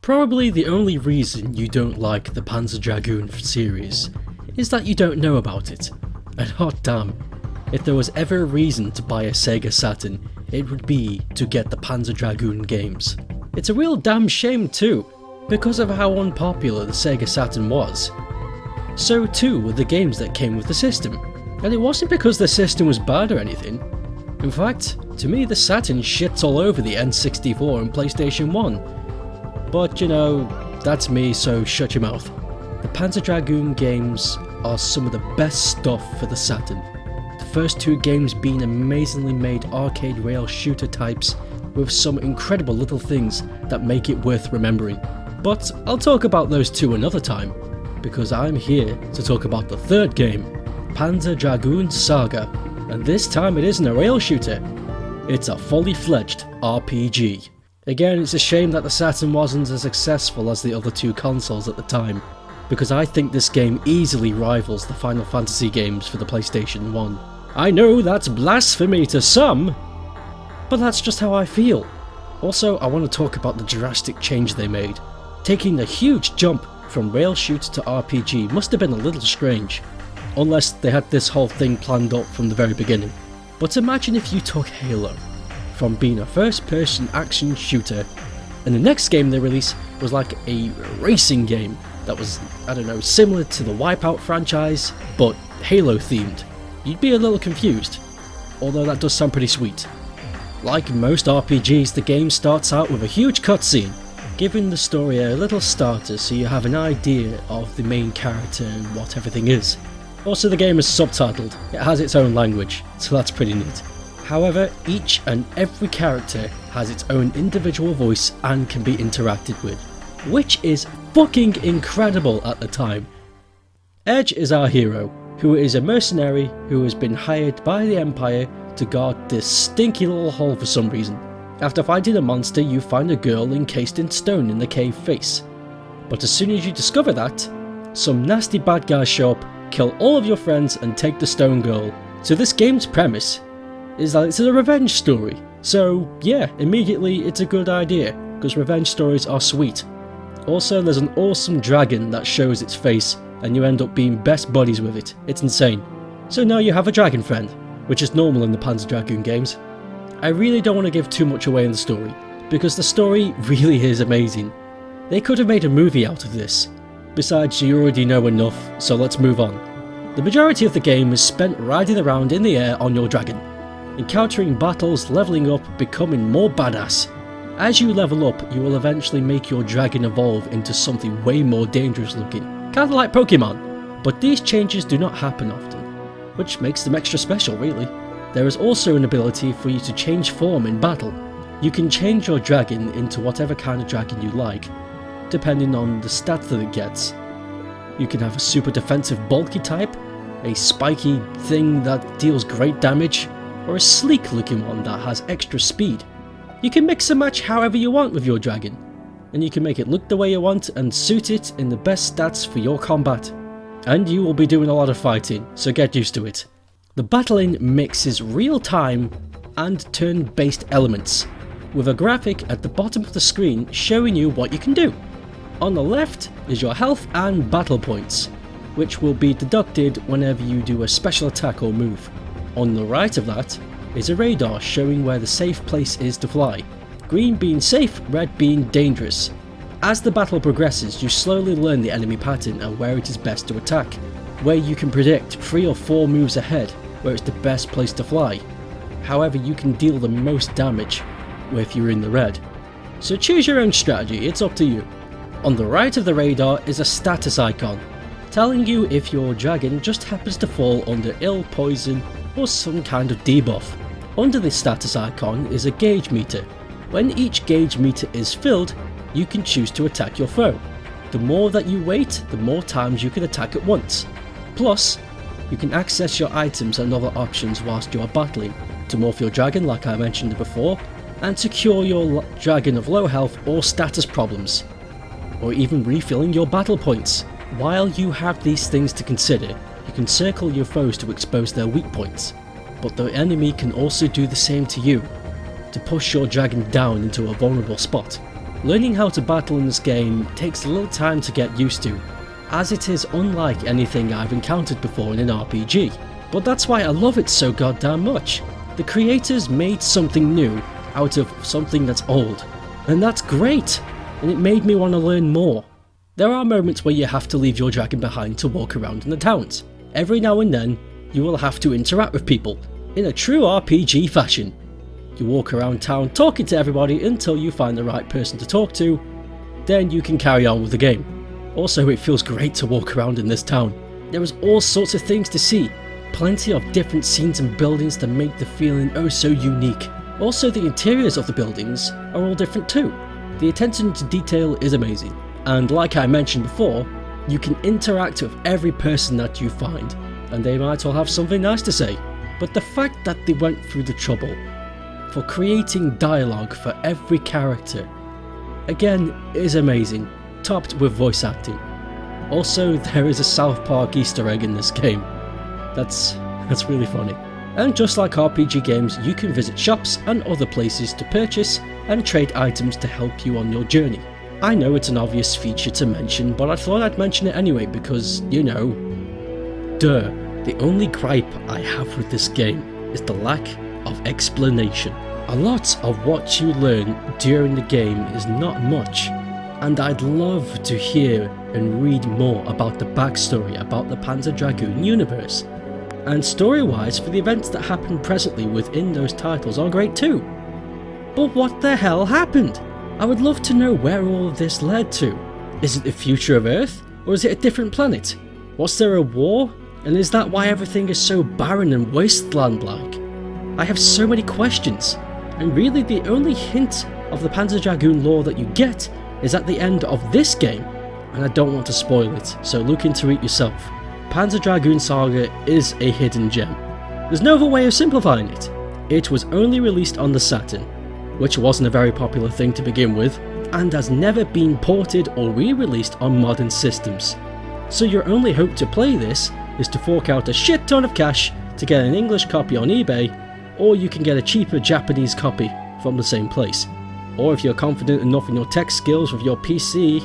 Probably the only reason you don't like the Panzer Dragoon series is that you don't know about it. And hot damn, if there was ever a reason to buy a Sega Saturn, it would be to get the Panzer Dragoon games. It's a real damn shame too, because of how unpopular the Sega Saturn was. So too were the games that came with the system, and it wasn't because the system was bad or anything. In fact, to me the Saturn shits all over the N64 and PlayStation 1. But you know, that's me, so shut your mouth. The Panzer Dragoon games are some of the best stuff for the Saturn. The first two games being amazingly made arcade rail shooter types with some incredible little things that make it worth remembering. But I'll talk about those two another time, because I'm here to talk about the third game, Panzer Dragoon Saga, and this time it isn't a rail shooter, it's a fully fledged RPG. Again, it's a shame that the Saturn wasn't as successful as the other two consoles at the time, because I think this game easily rivals the Final Fantasy games for the PlayStation 1. I know that's blasphemy to some, but that's just how I feel. Also, I want to talk about the drastic change they made. Taking the huge jump from rail shoot to RPG must have been a little strange, unless they had this whole thing planned up from the very beginning. But imagine if you took Halo, from being a first-person action shooter, and the next game they released was like a racing game that was, I don't know, similar to the Wipeout franchise, but Halo themed. You'd be a little confused, although that does sound pretty sweet. Like most RPGs, the game starts out with a huge cutscene, giving the story a little starter so you have an idea of the main character and what everything is. Also, the game is subtitled, it has its own language, so that's pretty neat. However, each and every character has its own individual voice and can be interacted with, which is fucking incredible at the time. Edge is our hero, who is a mercenary who has been hired by the Empire to guard this stinky little hole for some reason. After fighting a monster, you find a girl encased in stone in the cave face. But as soon as you discover that, some nasty bad guys show up, kill all of your friends and take the stone girl. So this game's premise is that it's a revenge story. So yeah, immediately it's a good idea, because revenge stories are sweet. Also, there's an awesome dragon that shows its face and you end up being best buddies with it. It's insane. So now you have a dragon friend, which is normal in the Panzer Dragoon games. I really don't want to give too much away in the story, because the story really is amazing. They could have made a movie out of this. Besides, you already know enough, so let's move on. The majority of the game is spent riding around in the air on your dragon, encountering battles, leveling up, becoming more badass. As you level up, you will eventually make your dragon evolve into something way more dangerous looking, kinda like Pokemon. But these changes do not happen often, which makes them extra special really. There is also an ability for you to change form in battle. You can change your dragon into whatever kind of dragon you like, depending on the stats that it gets. You can have a super defensive bulky type, a spiky thing that deals great damage, or a sleek looking one that has extra speed. You can mix and match however you want with your dragon, and you can make it look the way you want and suit it in the best stats for your combat. And you will be doing a lot of fighting, so get used to it. The battling mixes real-time and turn-based elements, with a graphic at the bottom of the screen showing you what you can do. On the left is your health and battle points, which will be deducted whenever you do a special attack or move. On the right of that is a radar showing where the safe place is to fly, green being safe, red being dangerous. As the battle progresses, you slowly learn the enemy pattern and where it is best to attack, where you can predict 3 or 4 moves ahead where it's the best place to fly. However, you can deal the most damage if you're in the red. So choose your own strategy, it's up to you. On the right of the radar is a status icon, telling you if your dragon just happens to fall under ill, poison, or some kind of debuff. Under this status icon is a gauge meter. When each gauge meter is filled, you can choose to attack your foe. The more that you wait, the more times you can attack at once. Plus, you can access your items and other options whilst you are battling, to morph your dragon like I mentioned before, and to cure your dragon of low health or status problems, or even refilling your battle points. While you have these things to consider, you can circle your foes to expose their weak points, but the enemy can also do the same to you, to push your dragon down into a vulnerable spot. Learning how to battle in this game takes a little time to get used to, as it is unlike anything I've encountered before in an RPG. But that's why I love it so goddamn much. The creators made something new out of something that's old, and that's great, and it made me want to learn more. There are moments where you have to leave your dragon behind to walk around in the towns. Every now and then, you will have to interact with people, in a true RPG fashion. You walk around town talking to everybody until you find the right person to talk to, then you can carry on with the game. Also, it feels great to walk around in this town. There is all sorts of things to see, plenty of different scenes and buildings that make the feeling oh so unique. Also, the interiors of the buildings are all different too. The attention to detail is amazing, and like I mentioned before, you can interact with every person that you find, and they might all have something nice to say. But the fact that they went through the trouble for creating dialogue for every character, again, is amazing, topped with voice acting. Also, there is a South Park Easter egg in this game. That's really funny. And just like RPG games, you can visit shops and other places to purchase and trade items to help you on your journey. I know it's an obvious feature to mention, but I thought I'd mention it anyway because, you know, duh. The only gripe I have with this game is the lack of explanation. A lot of what you learn during the game is not much, and I'd love to hear and read more about the backstory about the Panzer Dragoon universe. And story-wise, for the events that happen presently within those titles are great too. But what the hell happened? I would love to know where all of this led to. Is it the future of Earth, or is it a different planet? Was there a war? And is that why everything is so barren and wasteland-like? I have so many questions, and really the only hint of the Panzer Dragoon lore that you get is at the end of this game, and I don't want to spoil it, so look into it yourself. Panzer Dragoon Saga is a hidden gem. There's no other way of simplifying it. It was only released on the Saturn, which wasn't a very popular thing to begin with, and has never been ported or re-released on modern systems. So your only hope to play this is to fork out a shit ton of cash to get an English copy on eBay, or you can get a cheaper Japanese copy from the same place. Or if you're confident enough in your tech skills with your PC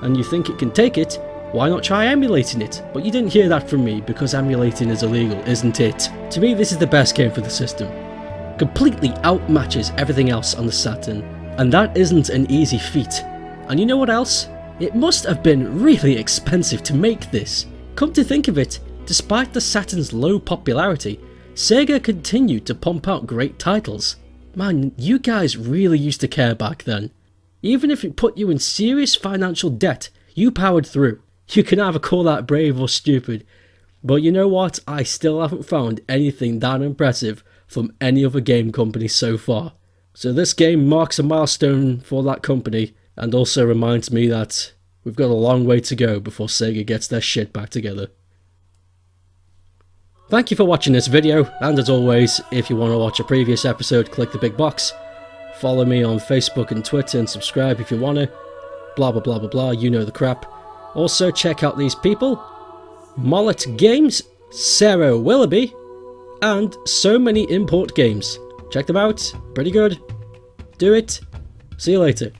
and you think it can take it, why not try emulating it? But you didn't hear that from me because emulating is illegal, isn't it? To me, this is the best game for the system. Completely outmatches everything else on the Saturn, and that isn't an easy feat. And you know what else? It must have been really expensive to make this. Come to think of it, despite the Saturn's low popularity, Sega continued to pump out great titles. Man, you guys really used to care back then. Even if it put you in serious financial debt, you powered through. You can either call that brave or stupid, but you know what? I still haven't found anything that impressive from any other game company so far. So this game marks a milestone for that company, and also reminds me that we've got a long way to go before Sega gets their shit back together. Thank you for watching this video, and as always, if you want to watch a previous episode, click the big box. Follow me on Facebook and Twitter and subscribe if you want to. Blah blah blah blah blah, you know the crap. Also check out these people: Mollet Games, Sarah Willoughby, and so many import games. Check them out, pretty good. Do it. See you later.